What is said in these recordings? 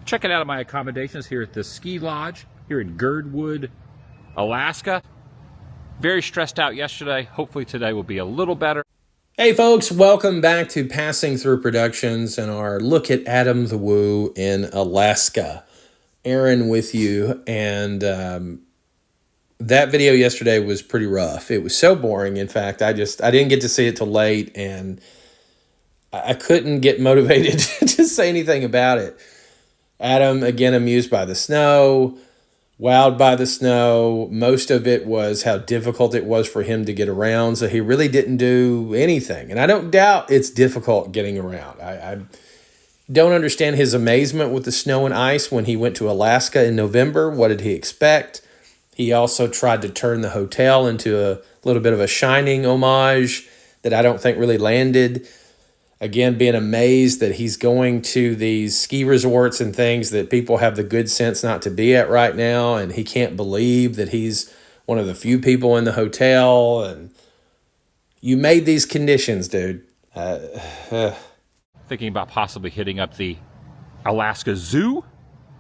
checking out my accommodations here at the ski lodge here in Girdwood, Alaska. Very stressed out yesterday. Hopefully today will be a little better. Hey folks, welcome back to Passing Through Productions and our look at Adam the Woo in Alaska. Aaron with you, and that video yesterday was pretty rough. It was so boring. In fact, I didn't get to see it till late, and I couldn't get motivated to say anything about it. Adam, again, amused by the snow, wowed by the snow. Most of it was how difficult it was for him to get around, so he really didn't do anything. And I don't doubt it's difficult getting around. I don't understand his amazement with the snow and ice when he went to Alaska in November. What did he expect? He also tried to turn the hotel into a little bit of a Shining homage that I don't think really landed. Again, being amazed that he's going to these ski resorts and things that people have the good sense not to be at right now, and he can't believe that he's one of the few people in the hotel. And you made these conditions, dude. Thinking about possibly hitting up the Alaska Zoo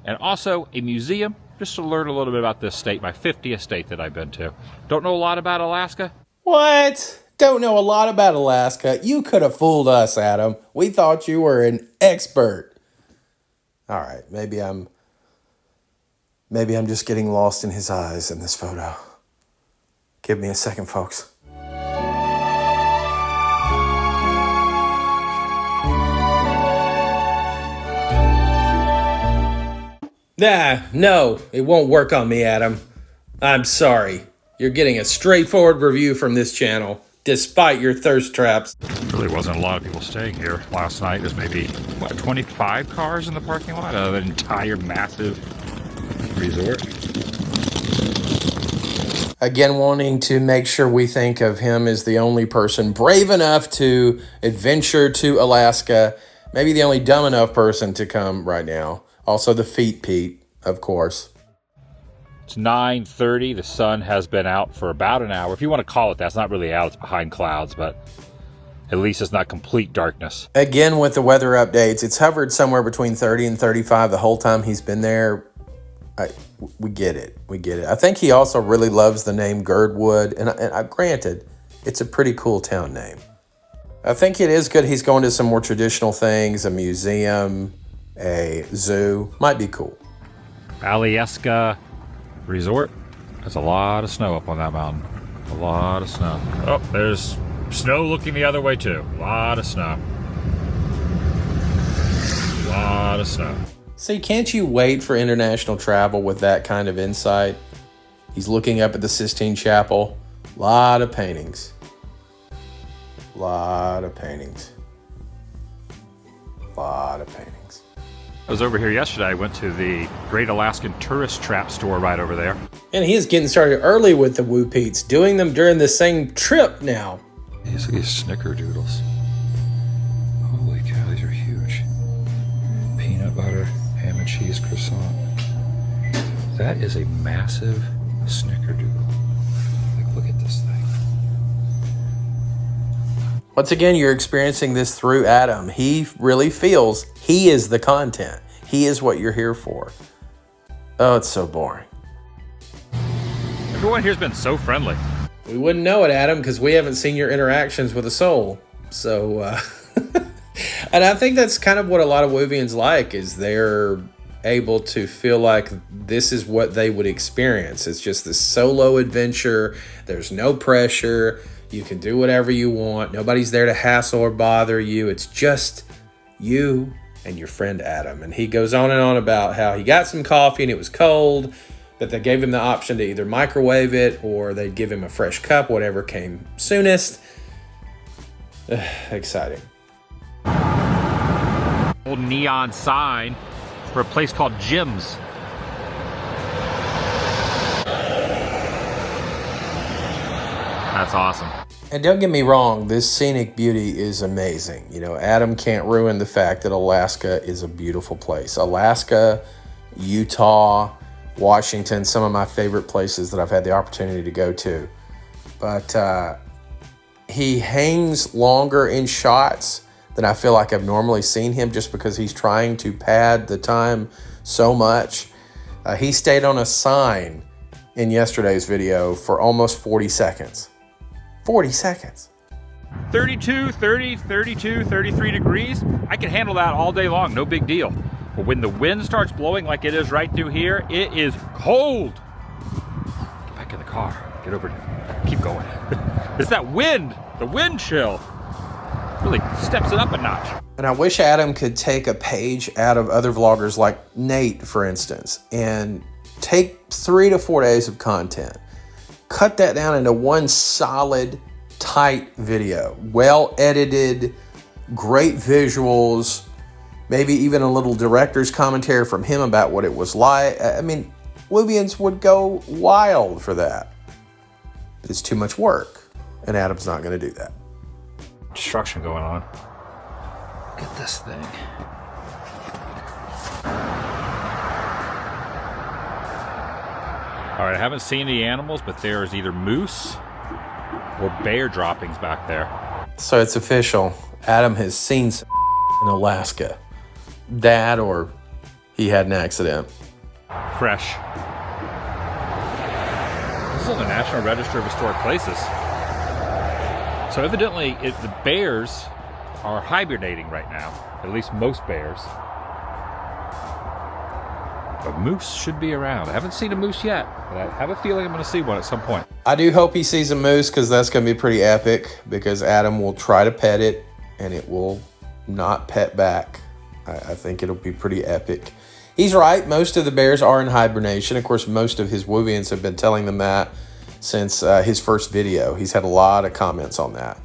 and also a museum just to learn a little bit about this state, my 50th state that I've been to. Don't know a lot about Alaska. What? Don't know a lot about Alaska? You could have fooled us, Adam. We thought you were an expert. All right, maybe I'm just getting lost in his eyes in this photo. Give me a second, folks. No, it won't work on me, Adam. I'm sorry. You're getting a straightforward review from this channel, despite your thirst traps. There really wasn't a lot of people staying here. Last night there's maybe, 25 cars in the parking lot of an entire massive resort. Again, wanting to make sure we think of him as the only person brave enough to adventure to Alaska, maybe the only dumb enough person to come right now. Also the feet Pete, of course. It's 9:30. The sun has been out for about an hour. If you want to call it that, it's not really out. It's behind clouds, but at least it's not complete darkness. Again, with the weather updates, it's hovered somewhere between 30 and 35 the whole time he's been there. We get it. We get it. I think he also really loves the name Girdwood, and granted, it's a pretty cool town name. I think it is good he's going to some more traditional things, a museum, a zoo. Might be cool. Alyeska Resort. There's a lot of snow up on that mountain. A lot of snow. Oh, there's snow looking the other way too. A lot of snow. A lot of snow. See, can't you wait for international travel with that kind of insight? He's looking up at the Sistine Chapel. A lot of paintings. A lot of paintings. A lot of paintings. I was over here yesterday. I went to the Great Alaskan Tourist Trap store right over there. And he is getting started early with the Woo Pete's, doing them during the same trip now. These are these snickerdoodles. Holy cow, these are huge. Peanut butter, ham and cheese croissant. That is a massive snickerdoodle. Like, look at this thing. Once again, you're experiencing this through Adam. He really feels he is the content. He is what you're here for. Oh, it's so boring. Everyone here's been so friendly. We wouldn't know it, Adam, because we haven't seen your interactions with a soul. So, and I think that's kind of what a lot of Woovians like, is they're able to feel like this is what they would experience. It's just this solo adventure. There's no pressure. You can do whatever you want. Nobody's there to hassle or bother you. It's just you and your friend Adam. And he goes on and on about how he got some coffee and it was cold, but they gave him the option to either microwave it or they'd give him a fresh cup, whatever came soonest. Exciting. Old neon sign for a place called Jim's. That's awesome. And don't get me wrong, this scenic beauty is amazing. You know, Adam can't ruin the fact that Alaska is a beautiful place. Alaska, Utah, Washington, some of my favorite places that I've had the opportunity to go to. But he hangs longer in shots than I feel like I've normally seen him, just because he's trying to pad the time so much. He stayed on a sign in yesterday's video for almost 40 seconds. 40 seconds. 32, 30, 32, 33 degrees. I can handle that all day long, no big deal. But when the wind starts blowing like it is right through here, it is cold. Get back in the car, get over there, keep going. It's that wind, the wind chill. Really steps it up a notch. And I wish Adam could take a page out of other vloggers like Nate, for instance, and take 3 to 4 days of content, cut that down into one solid, tight video, well edited, great visuals, maybe even a little director's commentary from him about what it was like. I mean, Wovians would go wild for that. But it's too much work, and Adam's not going to do that. Destruction going on. Look at this thing. All right, I haven't seen any animals, but there's either moose or bear droppings back there. So it's official. Adam has seen some in Alaska. That, or he had an accident. Fresh. This is on the National Register of Historic Places. So evidently, the bears are hibernating right now. At least most bears. But moose should be around. I haven't seen a moose yet, but I have a feeling I'm going to see one at some point. I do hope he sees a moose, because that's going to be pretty epic, because Adam will try to pet it and it will not pet back. I think it'll be pretty epic. He's right. Most of the bears are in hibernation. Of course, most of his Wovians have been telling them that since his first video. He's had a lot of comments on that.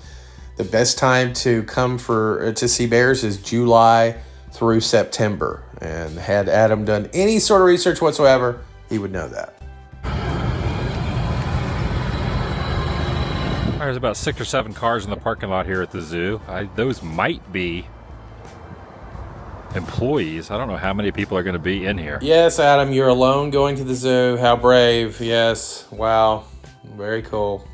The best time to come to see bears is July through September. And had Adam done any sort of research whatsoever, he would know that. There's about 6 or 7 cars in the parking lot here at the zoo. Those might be employees. I don't know how many people are going to be in here. Yes, Adam, you're alone going to the zoo. How brave. Yes. Wow. Very cool.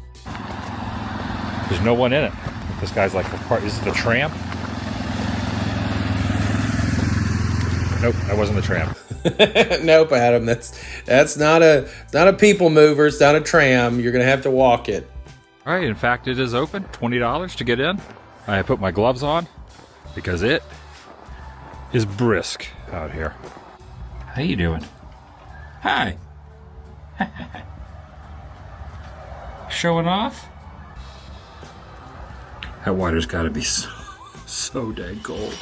There's no one in it. This guy's like, this is the tramp? Nope, that wasn't the tramp. Nope, Adam. That's not a people mover. It's not a tram. You're going to have to walk it. All right, in fact, it is open. $20 to get in. I put my gloves on because it is brisk out here. How you doing? Hi. Showing off? That water's got to be so dang cold.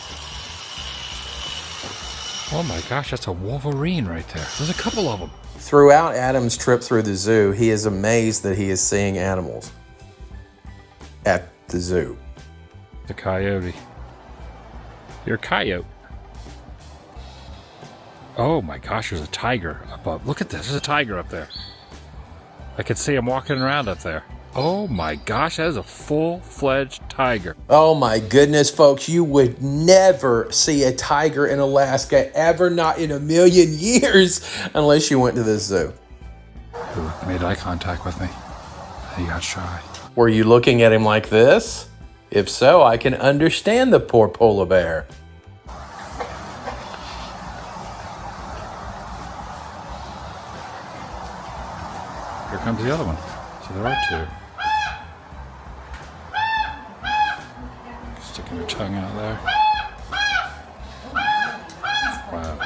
Oh my gosh, that's a wolverine right there. There's a couple of them. Throughout Adam's trip through the zoo, he is amazed that he is seeing animals at the zoo. The coyote. You're a coyote. Oh my gosh, there's a tiger up up. Look at this, there's a tiger up there. I can see him walking around up there. Oh my gosh, that is a full-fledged tiger. Oh my goodness, folks, you would never see a tiger in Alaska, ever, not in a million years, unless you went to this zoo. Who made eye contact with me? He got shy. Were you looking at him like this? If so, I can understand the poor polar bear. Here comes the other one. So there are 2. Sticking her tongue out there. Wow.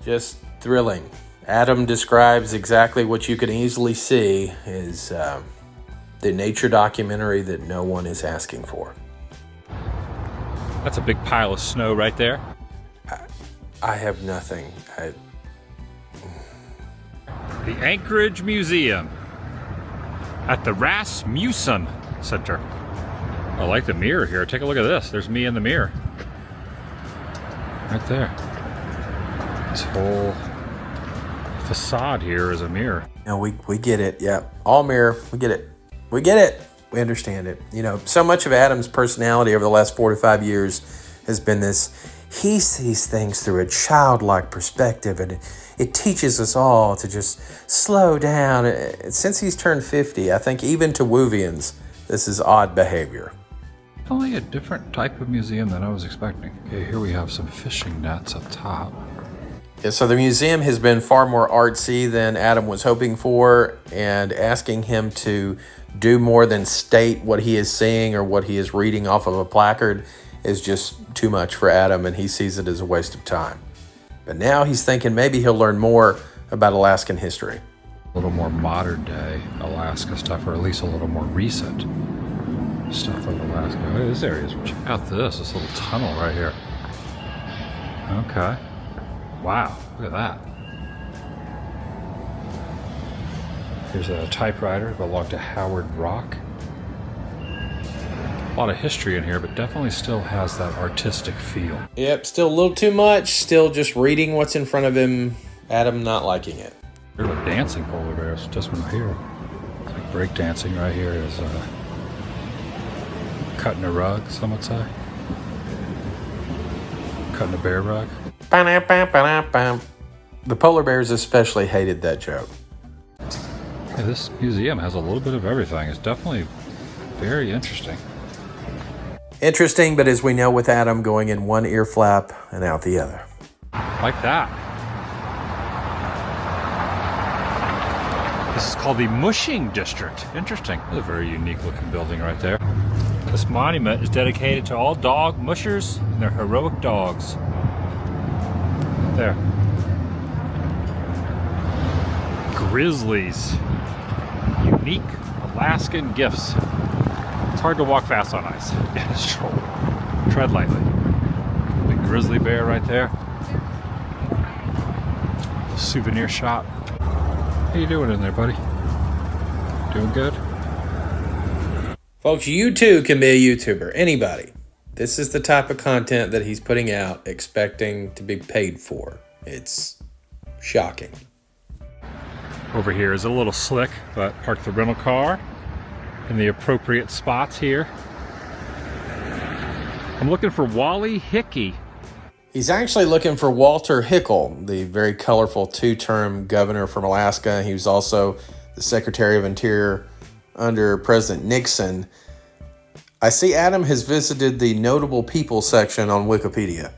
Just thrilling. Adam describes exactly what you can easily see is the nature documentary that no one is asking for. That's a big pile of snow right there. I have nothing. The Anchorage Museum at the Rasmussen Center. I like the mirror here. Take a look at this. There's me in the mirror. Right there. This whole facade here is a mirror. No, we get it. Yeah. All mirror. We get it. We get it. We understand it. You know, so much of Adam's personality over the last 4 to 5 years has been this he sees things through a childlike perspective, and it teaches us all to just slow down. Since he's turned 50, I think even to Woovians, this is odd behavior. Definitely a different type of museum than I was expecting. Okay, here we have some fishing nets up top. Yeah, so the museum has been far more artsy than Adam was hoping for, and asking him to do more than state what he is seeing or what he is reading off of a placard is just too much for Adam, and he sees it as a waste of time. But now he's thinking maybe he'll learn more about Alaskan history. A little more modern day Alaska stuff, or at least a little more recent stuff of Alaska. Hey, this area is, check out this little tunnel right here. Okay. Wow, look at that. Here's a typewriter that belonged to Howard Rock. A lot of history in here, but definitely still has that artistic feel. Yep, still a little too much, still just reading what's in front of him, Adam not liking it. Here are dancing polar bears, just one here. It's like break dancing right here is cutting a rug, some would say. Cutting a bear rug. The polar bears especially hated that joke. Yeah, this museum has a little bit of everything. It's definitely very interesting. Interesting, but as we know with Adam, going in one ear flap and out the other. Like that. This is called the Mushing District. Interesting. It's a very unique looking building right there. This monument is dedicated to all dog mushers and their heroic dogs. There. Grizzlies. Unique Alaskan gifts. It's hard to walk fast on ice. Yeah, it's true. Tread lightly. Big grizzly bear right there. Little souvenir shop. How you doing in there, buddy? Doing good? Folks, you too can be a YouTuber. Anybody. This is the type of content that he's putting out, expecting to be paid for. It's shocking. Over here is a little slick, but park the rental car in the appropriate spots here. I'm looking for Wally Hickey. He's actually looking for Walter Hickey, the very colorful two-term governor from Alaska. He was also the Secretary of Interior under President Nixon. I see Adam has visited the notable people section on Wikipedia.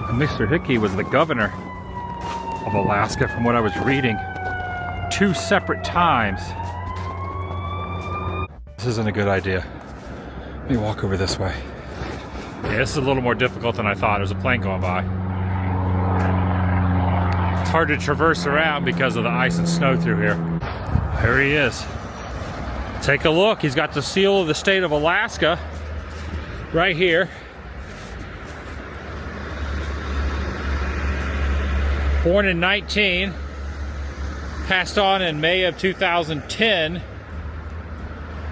And Mr. Hickey was the governor of Alaska, from what I was reading, 2 separate times. This isn't a good idea. Let me walk over this way. Yeah, this is a little more difficult than I thought. There's a plane going by. It's hard to traverse around because of the ice and snow through here. There he is. Take a look. He's got the seal of the state of Alaska right here. Born in 19, passed on in May of 2010.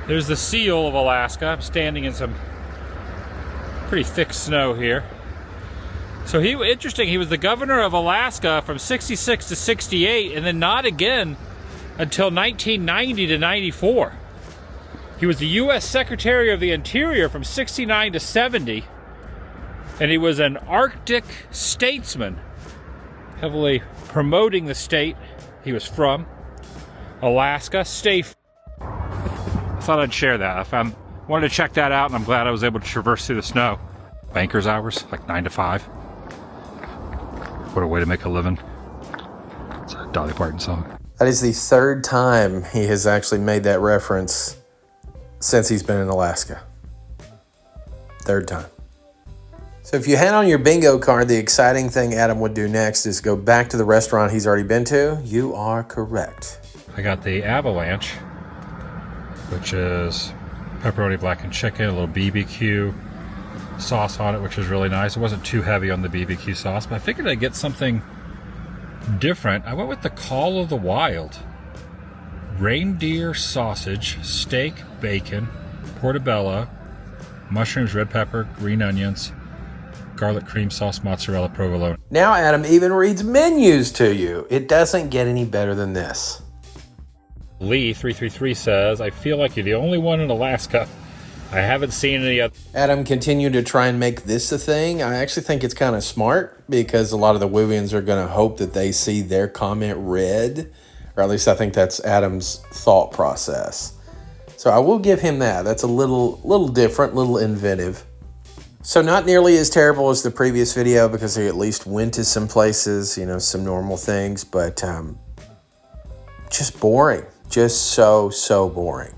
There's the seal of Alaska. I'm standing in some pretty thick snow here. So interesting, he was the governor of Alaska from 66 to 68, and then not again until 1990 to 94. He was the U.S. Secretary of the Interior from 69 to 70, and he was an Arctic statesman, heavily promoting the state he was from, Alaska. I thought I'd share that. Wanted to check that out, and I'm glad I was able to traverse through the snow. Banker's hours, like 9 to 5. What a way to make a living. It's a Dolly Parton song. That is the third time he has actually made that reference since he's been in Alaska. Third time. So if you had on your bingo card, the exciting thing Adam would do next is go back to the restaurant he's already been to. You are correct. I got the Avalanche, which is pepperoni blackened chicken, a little BBQ sauce on it, which was really nice. It wasn't too heavy on the BBQ sauce, but I figured I'd get something different. I went with the Call of the Wild. Reindeer sausage, steak, bacon, portobello, mushrooms, red pepper, green onions, garlic cream sauce, mozzarella, provolone. Now Adam even reads menus to you. It doesn't get any better than this. Lee 333 says, I feel like you're the only one in Alaska I haven't seen any other. Adam continued to try and make this a thing. I actually think it's kind of smart because a lot of the Woovians are going to hope that they see their comment read, or at least I think that's Adam's thought process. So I will give him that. That's a little different, little inventive. So not nearly as terrible as the previous video because he at least went to some places, you know, some normal things, but just boring. Just so boring.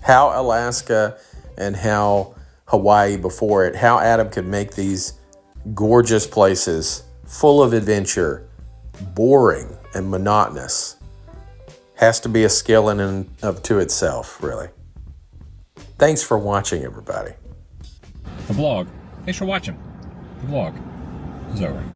How Alaska and how Hawaii before it, how Adam could make these gorgeous places full of adventure boring and monotonous has to be a skill in and of to itself, really. Thanks for watching, everybody. The vlog. Thanks for watching. The vlog is over.